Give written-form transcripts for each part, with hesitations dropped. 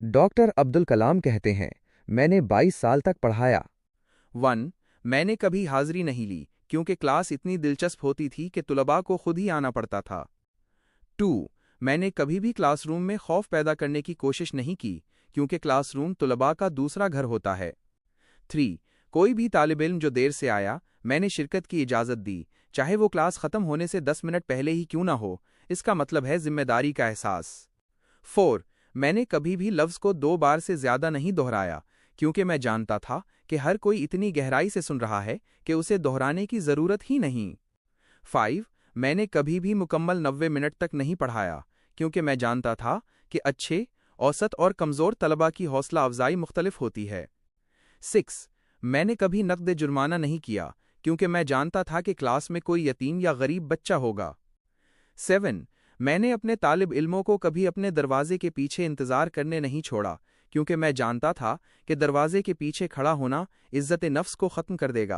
Doctor Abdul Kalam कहते हैं, मैंने 22 साल तक पढ़ाया। 1. मैंने कभी हाजिरी नहीं ली क्योंकि क्लास इतनी दिलचस्प होती थी कि तुलबा को खुद ही आना पड़ता था। 2. मैंने कभी भी क्लासरूम में खौफ पैदा करने की कोशिश नहीं की क्योंकि क्लासरूम तुलबा का दूसरा घर होता है। 3. कोई भी तालिब इल्म जो देर से आया, मैंने शिरकत की इजाज़त दी, चाहे वो क्लास ख़त्म होने से 10 मिनट पहले ही क्यों ना हो। इसका मतलब है जिम्मेदारी का एहसास। 4. मैंने कभी भी लफ्ज़ को 2 बार से ज़्यादा नहीं दोहराया क्योंकि मैं जानता था कि हर कोई इतनी गहराई से सुन रहा है कि उसे दोहराने की ज़रूरत ही नहीं। 5. मैंने कभी भी मुकम्मल 90 मिनट तक नहीं पढ़ाया क्योंकि मैं जानता था कि अच्छे, औसत और कमज़ोर तलबा की हौसला अफजाई मुख्तलिफ होती है। 6. मैंने कभी नक़द जुर्माना नहीं किया क्योंकि मैं जानता था कि क्लास में कोई यतीम या गरीब बच्चा होगा। 7. मैंने अपने तालिब इल्मों को कभी अपने दरवाजे के पीछे इंतज़ार करने नहीं छोड़ा क्योंकि मैं जानता था कि दरवाजे के पीछे खड़ा होना इज़्ज़त नफ्स को ख़त्म कर देगा।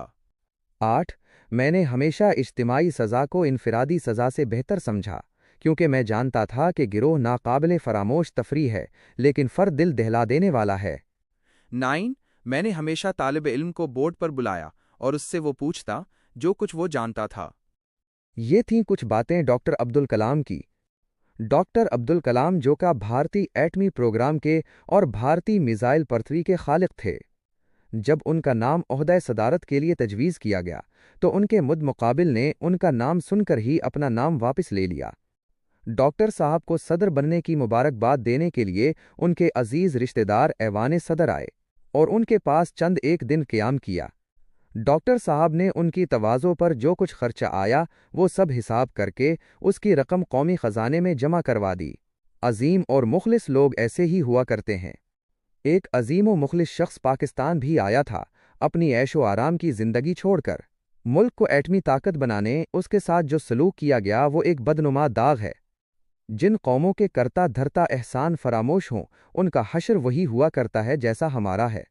8. मैंने हमेशा इज्तिमाई सज़ा को इनफिरादी सज़ा से बेहतर समझा क्योंकि मैं जानता था कि गिरोह नाकाबिले फरामोश तफरी है, लेकिन फ़र्द दिल दहला देने वाला है। 9. मैंने हमेशा तालिब इल्म को बोर्ड पर बुलाया और उससे वो पूछता जो कुछ वो जानता था। ये थीं कुछ बातें डॉक्टर अब्दुल कलाम की। डॉक्टर अब्दुल कलाम जो का भारतीय एटमी प्रोग्राम के और भारतीय मिसाइल पृथ्वी के खालिक थे। जब उनका नाम ओहदा सदारत के लिए तजवीज़ किया गया तो उनके मुकाबिल ने उनका नाम सुनकर ही अपना नाम वापस ले लिया। डॉक्टर साहब को सदर बनने की मुबारकबाद देने के लिए उनके अजीज़ रिश्तेदार ऐवान सदर आए और उनके पास चंद एक दिन क़याम किया। डॉक्टर साहब ने उनकी तवाज़ो पर जो कुछ खर्चा आया वो सब हिसाब करके उसकी रकम कौमी ख़जाने में जमा करवा दी। अजीम और मुखलिस लोग ऐसे ही हुआ करते हैं। एक अजीम व मुखलिस शख्स पाकिस्तान भी आया था, अपनी ऐशो आराम की ज़िंदगी छोड़कर। मुल्क को एटमी ताकत बनाने उसके साथ जो सलूक किया गया वो एक बदनुमा दाग है। जिन कौमों के करता धरता एहसान फरामोश हों, उनका हश्र वही हुआ करता है जैसा हमारा है।